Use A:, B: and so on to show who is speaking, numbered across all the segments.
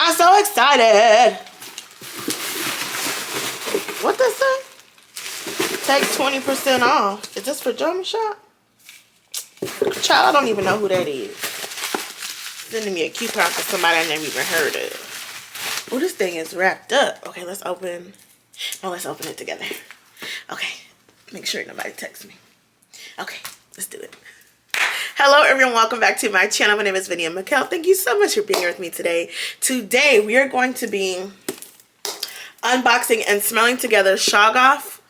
A: I'm so excited. What does say? Take 20% off. Is this for German shop? Child, I don't even know who that is. Sending me a coupon for somebody I never even heard of. Oh, this thing is wrapped up. Okay, let's open. No, let's open it together. Okay, make sure nobody texts me. Okay, let's do it. Hello everyone, welcome back to my channel. My name is Vinny and Mikkel. Thank you so much for being here with me today. Today we are going to be unboxing and smelling together Shagaf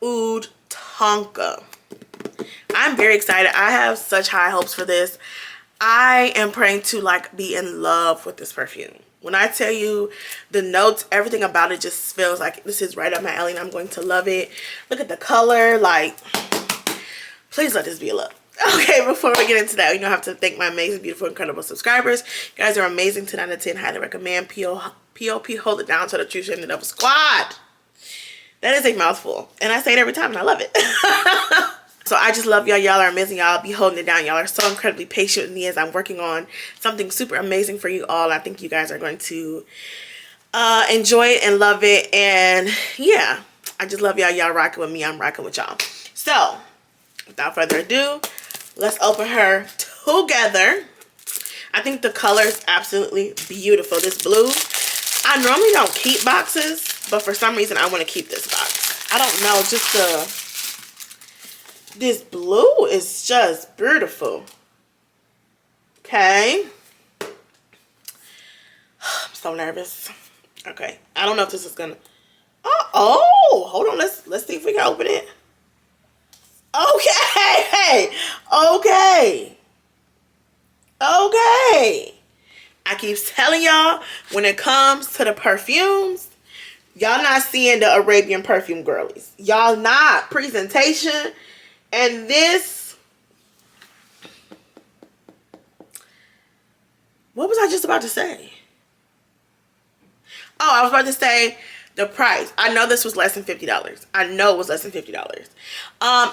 A: Oud Tonka. I'm very excited. I have such high hopes for this. I am praying to like be in love with this perfume. When I tell you the notes, everything about it just feels like this is right up my alley and I'm going to love it. Look at the color, like, please let this be a love. Okay, before we get into that, you know, I have to thank my amazing, beautiful, incredible subscribers. You guys are amazing. 10 out of 10. Highly recommend. POP, hold it down to the true shame of squad. That is a mouthful. And I say it every time and I love it. So I just love y'all. Y'all are amazing. Y'all be holding it down. Y'all are so incredibly patient with me as I'm working on something super amazing for you all. I think you guys are going to enjoy it and love it. And yeah, I just love y'all. Y'all rocking with me. I'm rocking with y'all. So without further ado, let's open her together. I think the color is absolutely beautiful. This blue, I normally don't keep boxes, but for some reason I want to keep this box. I don't know, just this blue is just beautiful. Okay. I'm so nervous. Okay, I don't know if this is gonna, oh, hold on, let's see if we can open it. Okay, okay, okay. I keep telling y'all, when it comes to the perfumes, y'all not seeing the Arabian perfume girlies. Y'all not. Presentation. And this, what was I just about to say? Oh, I was about to say the price. I know this was less than $50. I know it was less than $50.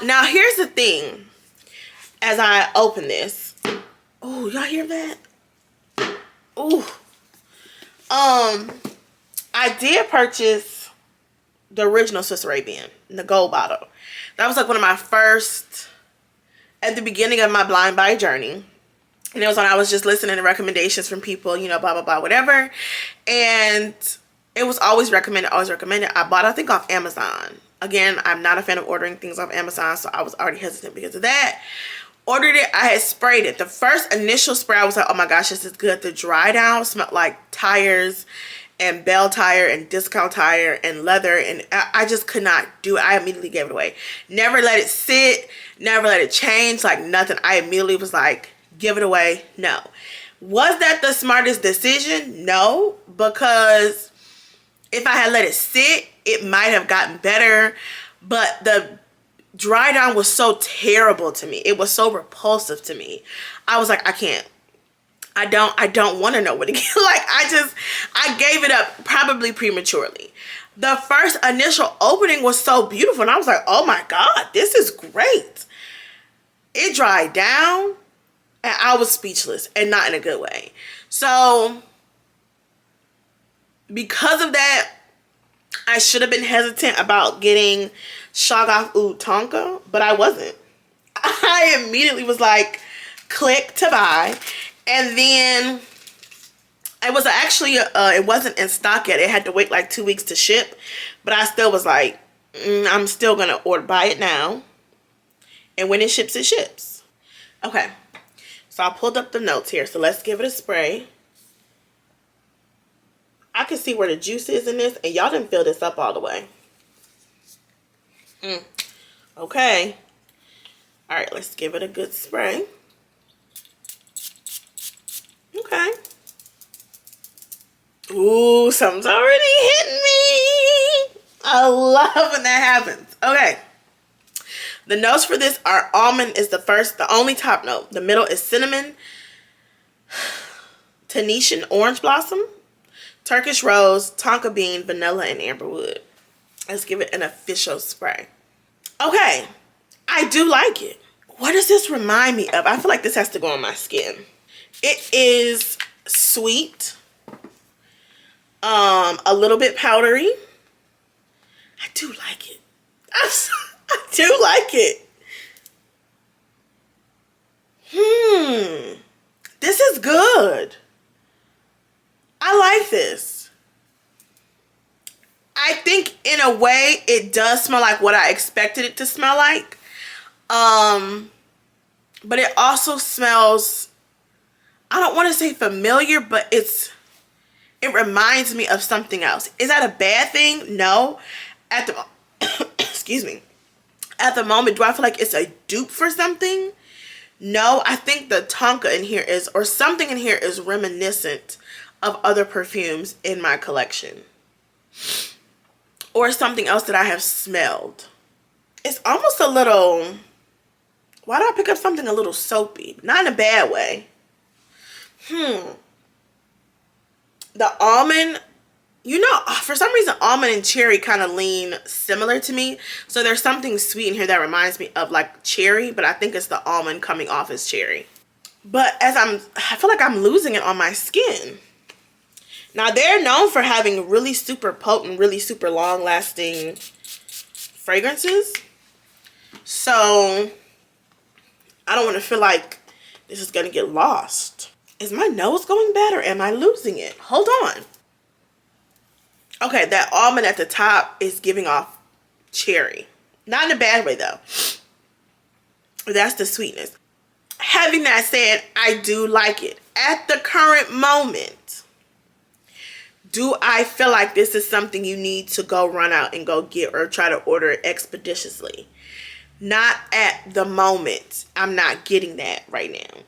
A: Now here's the thing. As I open this, oh, y'all hear that? Oh, I did purchase the original Swiss Arabian in the gold bottle. That was like one of my first, at the beginning of my blind buy journey. And it was when I was just listening to recommendations from people, you know, blah, blah, blah, whatever. And it was always recommended, always recommended. I bought it, I think, off Amazon. Again, I'm not a fan of ordering things off Amazon, so I was already hesitant because of that. Ordered it, I had sprayed it. The first initial spray, I was like, oh my gosh, this is good. The dry down smelled like tires and bell tire and discount tire and leather, and I just could not do it. I immediately gave it away. Never let it sit, never let it change, like nothing. I immediately was like, give it away. No. Was that the smartest decision? No, because if I had let it sit, it might have gotten better, but the dry down was so terrible to me. It was so repulsive to me. I was like, I can't. I don't want to know what it is. Like, I gave it up probably prematurely. The first initial opening was so beautiful. And I was like, oh my God, this is great. It dried down and I was speechless, and not in a good way. So because of that, I should have been hesitant about getting Shagaf Oud Tonka, but I wasn't. I immediately was like, click to buy. And then it was actually, it wasn't in stock yet. It had to wait like 2 weeks to ship. But I still was like, I'm still going to buy it now. And when it ships, it ships. Okay. So I pulled up the notes here. So let's give it a spray. I can see where the juice is in this. And y'all didn't fill this up all the way. Okay. All right. Let's give it a good spray. Okay. Ooh, something's already hitting me. I love when that happens. Okay. The notes for this are almond is the only top note. The middle is cinnamon, Tunisian orange blossom, Turkish rose, tonka bean, vanilla, and amberwood. Let's give it an official spray. Okay. I do like it. What does this remind me of? I feel like this has to go on my skin. It is sweet. A little bit powdery. I do like it. I do like it. This is good. I like this. I think in a way it does smell like what I expected it to smell like. But it also smells, I don't want to say familiar, but it reminds me of something else. Is that a bad thing? No. At the excuse me. At the moment, do I feel like it's a dupe for something? No, I think the Tonka in here is, or something in here is reminiscent of other perfumes in my collection. Or something else that I have smelled. It's almost a little, why do I pick up something a little soapy? Not in a bad way. The almond, you know, for some reason almond and cherry kind of lean similar to me. So there's something sweet in here that reminds me of like cherry, but I think it's the almond coming off as cherry. But I feel like I'm losing it on my skin. Now they're known for having really super potent, really super long lasting fragrances. So I don't want to feel like this is going to get lost. Is my nose going bad or am I losing it? Hold on. Okay, that almond at the top is giving off cherry. Not in a bad way though. That's the sweetness. Having that said, I do like it. At the current moment, do I feel like this is something you need to go run out and go get or try to order it expeditiously? Not at the moment. I'm not getting that right now.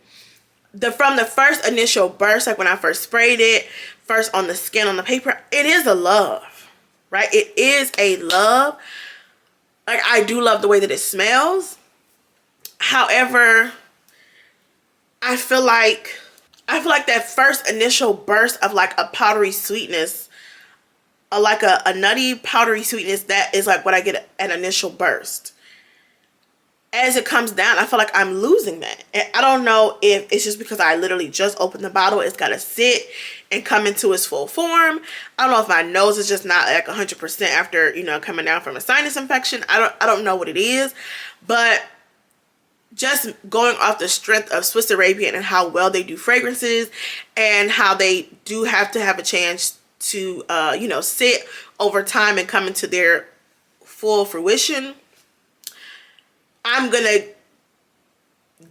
A: From the first initial burst, like when I first sprayed it, first on the skin, on the paper, it is a love, right? It is a love. Like, I do love the way that it smells. However, I feel like that first initial burst of like a powdery sweetness, like a nutty powdery sweetness, that is like what I get an initial burst. As it comes down, I feel like I'm losing that. And I don't know if it's just because I literally just opened the bottle. It's got to sit and come into its full form. I don't know if my nose is just not like 100% after, you know, coming down from a sinus infection. I don't know what it is. But just going off the strength of Swiss Arabian and how well they do fragrances and how they do have to have a chance to, you know, sit over time and come into their full fruition, I'm going to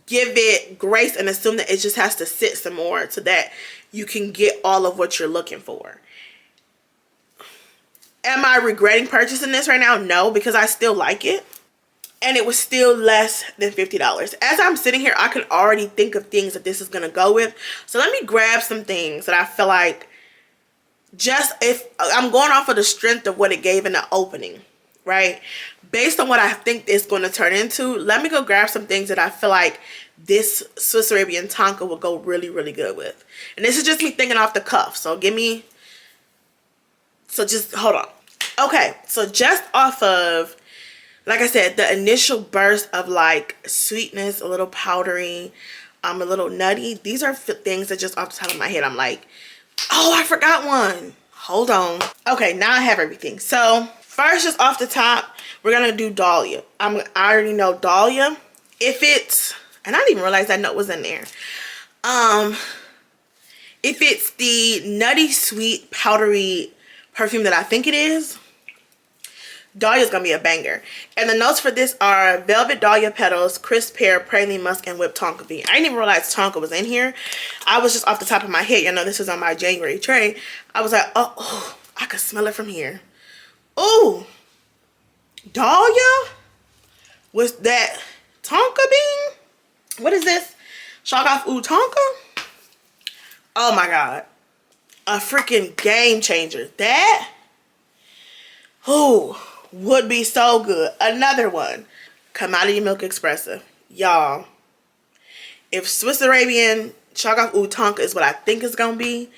A: give it grace and assume that it just has to sit some more so that you can get all of what you're looking for. Am I regretting purchasing this right now? No, because I still like it. And it was still less than $50. As I'm sitting here, I can already think of things that this is going to go with. So let me grab some things that I feel like, just if I'm going off of the strength of what it gave in the opening, right? Based on what I think it's going to turn into, let me go grab some things that I feel like this Swiss Arabian Tonka will go really, really good with. And this is just me thinking off the cuff. So just hold on. Okay, so just off of, like I said, the initial burst of like sweetness, a little powdery, a little nutty. These are things that just off the top of my head, I'm like, oh, I forgot one. Hold on. Okay, now I have everything. So first, just off the top, we're going to do Dahlia. I already know Dahlia. If it's, and I didn't even realize that note was in there. If it's the nutty, sweet, powdery perfume that I think it is, Dahlia's going to be a banger. And the notes for this are velvet dahlia petals, crisp pear, praline musk, and whipped tonka bean. I didn't even realize tonka was in here. I was just off the top of my head. You know, this was on my January tray. I was like, oh, I could smell it from here. Oh, Dahlia with that tonka bean. What is this? Shagaf Oud Tonka. Oh my God. A freaking game changer. That, oh, would be so good. Another one. Commodity Milk Expressive. Y'all, if Swiss Arabian Shagaf Oud Tonka is what I think it's going to be,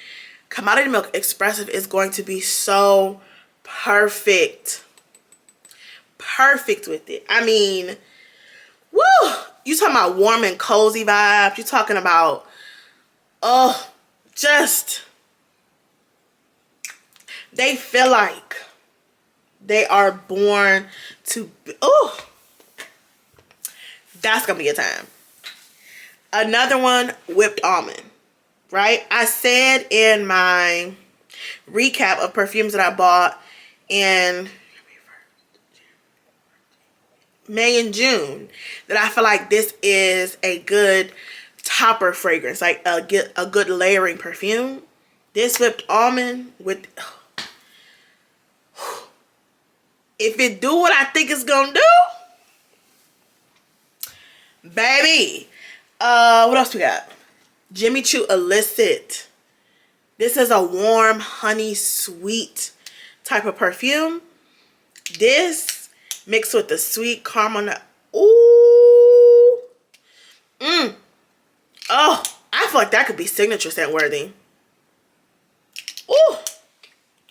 A: Commodity Milk Expressive is going to be so perfect. Perfect with it. I mean, woo! You talking about warm and cozy vibes. You talking about, oh, just they feel like they are born to be, oh, that's gonna be a time. Another one, whipped almond, right? I said in my recap of perfumes that I bought in May and June that I feel like this is a good topper fragrance, like a good layering perfume. This whipped almond with, if it do what I think it's gonna do, baby. What else we got? Jimmy Choo Illicit. This is a warm, honey, sweet type of perfume. This mixed with the sweet caramel. Ooh. Oh, I feel like that could be signature scent worthy. Ooh.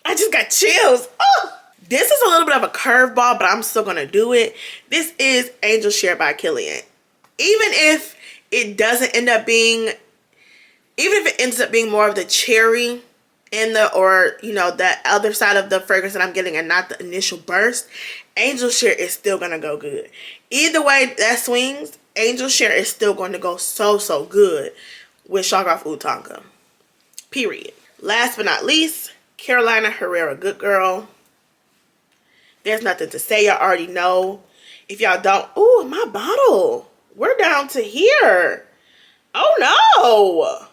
A: I just got chills. Oh. This is a little bit of a curveball, but I'm still going to do it. This is Angel Share by Kilian. Even if it doesn't end up being, even if it ends up being more of the cherry in the, or, you know, that other side of the fragrance that I'm getting and not the initial burst, Angel Share is still going to go good. Either way that swings, Angel Share is still going to go so good with Shagaf Oud Tonka. Period. Last but not least, Carolina Herrera Good Girl. There's nothing to say. Y'all already know. If y'all don't, ooh, my bottle. We're down to here. Oh no.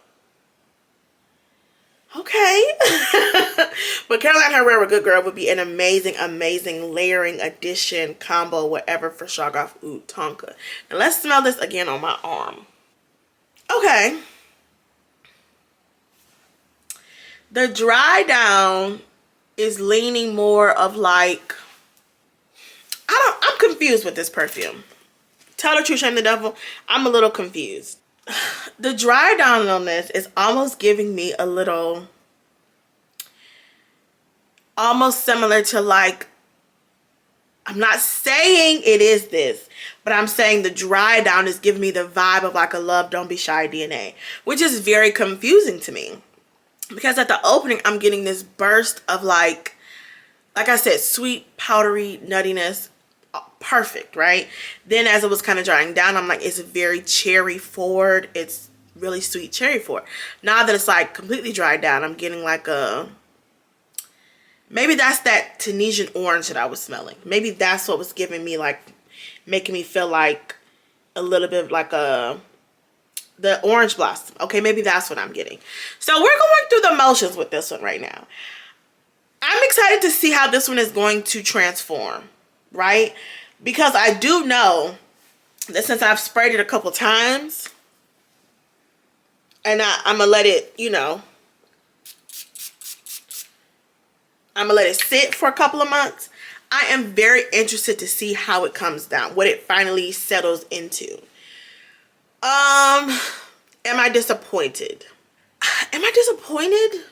A: Okay. But Carolina Herrera Good Girl would be an amazing layering addition combo, whatever, for Shagaf Oud Tonka. Now let's smell this again on my arm. Okay. The dry down is leaning more of like, I'm confused with this perfume. Tell the truth, shame the devil. I'm a little confused. The dry down on this is almost giving me a little, almost similar to like, I'm not saying it is this, but I'm saying the dry down is giving me the vibe of like a Love Don't Be Shy DNA, which is very confusing to me. Because at the opening, I'm getting this burst of like I said, sweet, powdery nuttiness. Perfect, right? Then as it was kind of drying down, I'm like, it's very cherry forward. It's really sweet cherry forward. Now that it's like completely dried down, I'm getting like a, maybe that's that Tunisian orange that I was smelling. Maybe that's what was giving me like, making me feel like a little bit of like the orange blossom. Okay, maybe that's what I'm getting. So we're going through the motions with this one right now. I'm excited to see how this one is going to transform, right? Because I do know that since I've sprayed it a couple times, and I'm going to let it, you know, I'm going to let it sit for a couple of months. I am very interested to see how it comes down, what it finally settles into. Am I disappointed? Am I disappointed?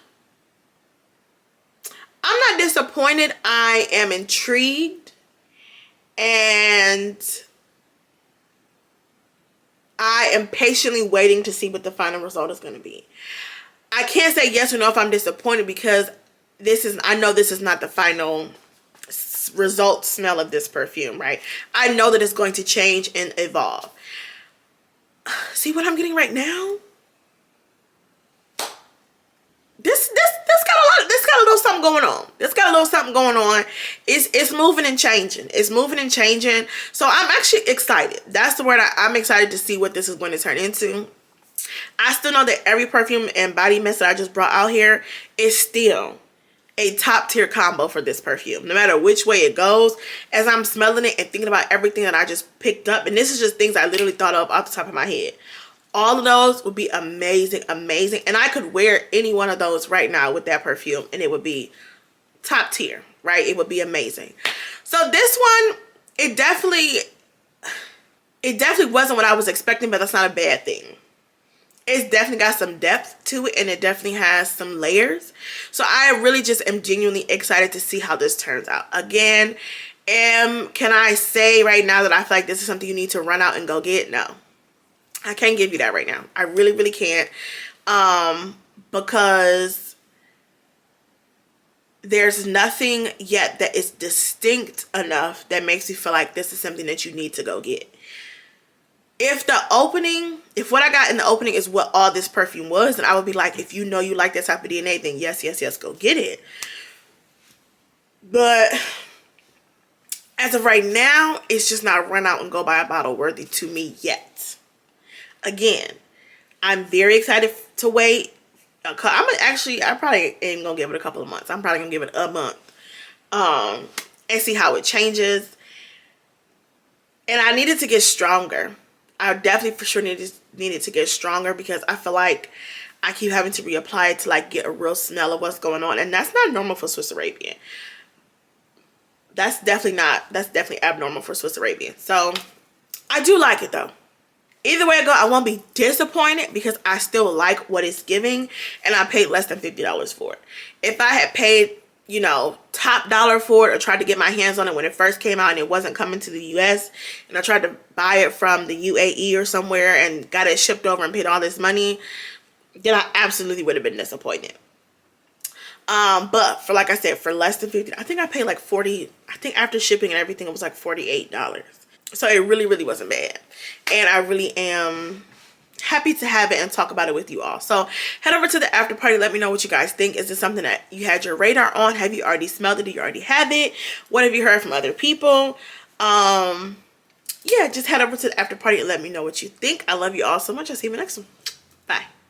A: I'm not disappointed. I am intrigued. And I am patiently waiting to see what the final result is going to be. I can't say yes or no if I'm disappointed, because I know this is not the final result smell of this perfume, right? I know that it's going to change and evolve. See what I'm getting right now? This got a little something going on. This got a little something going on. It's moving and changing. It's moving and changing. So I'm actually excited. That's the word. I'm excited to see what this is going to turn into. I still know that every perfume and body mist that I just brought out here is still a top tier combo for this perfume. No matter which way it goes, as I'm smelling it and thinking about everything that I just picked up, and this is just things I literally thought of off the top of my head. All of those would be amazing. And I could wear any one of those right now with that perfume and it would be top tier, right? It would be amazing. So this one, it definitely wasn't what I was expecting, but that's not a bad thing. It's definitely got some depth to it and it definitely has some layers. So I really just am genuinely excited to see how this turns out. Again, can I say right now that I feel like this is something you need to run out and go get? No. I can't give you that right now. I really can't. Because there's nothing yet that is distinct enough that makes you feel like this is something that you need to go get. If what I got in the opening is what all this perfume was, then I would be like, if you know you like that type of DNA, then yes, go get it. But as of right now, it's just not run out and go buy a bottle worthy to me yet. Again, I'm very excited to wait. I probably ain't gonna give it a couple of months. I'm probably gonna give it a month, and see how it changes. And I needed to get stronger. I definitely for sure needed to get stronger, because I feel like I keep having to reapply it to like get a real smell of what's going on, and that's not normal for Swiss Arabian. That's definitely abnormal for Swiss Arabian. So I do like it though. Either way I go, I won't be disappointed, because I still like what it's giving, and I paid less than $50 for it. If I had paid, you know, top dollar for it, or tried to get my hands on it when it first came out and it wasn't coming to the US, and I tried to buy it from the UAE or somewhere and got it shipped over and paid all this money, then I absolutely would have been disappointed. But for, like I said, for less than 50, I think I paid like 40, I think after shipping and everything, it was like $48. So it really, really wasn't bad. And I really am happy to have it and talk about it with you all. So head over to the after party. Let me know what you guys think. Is this something that you had your radar on? Have you already smelled it? Do you already have it? What have you heard from other people? Yeah, just head over to the after party and let me know what you think. I love you all so much. I'll see you in the next one.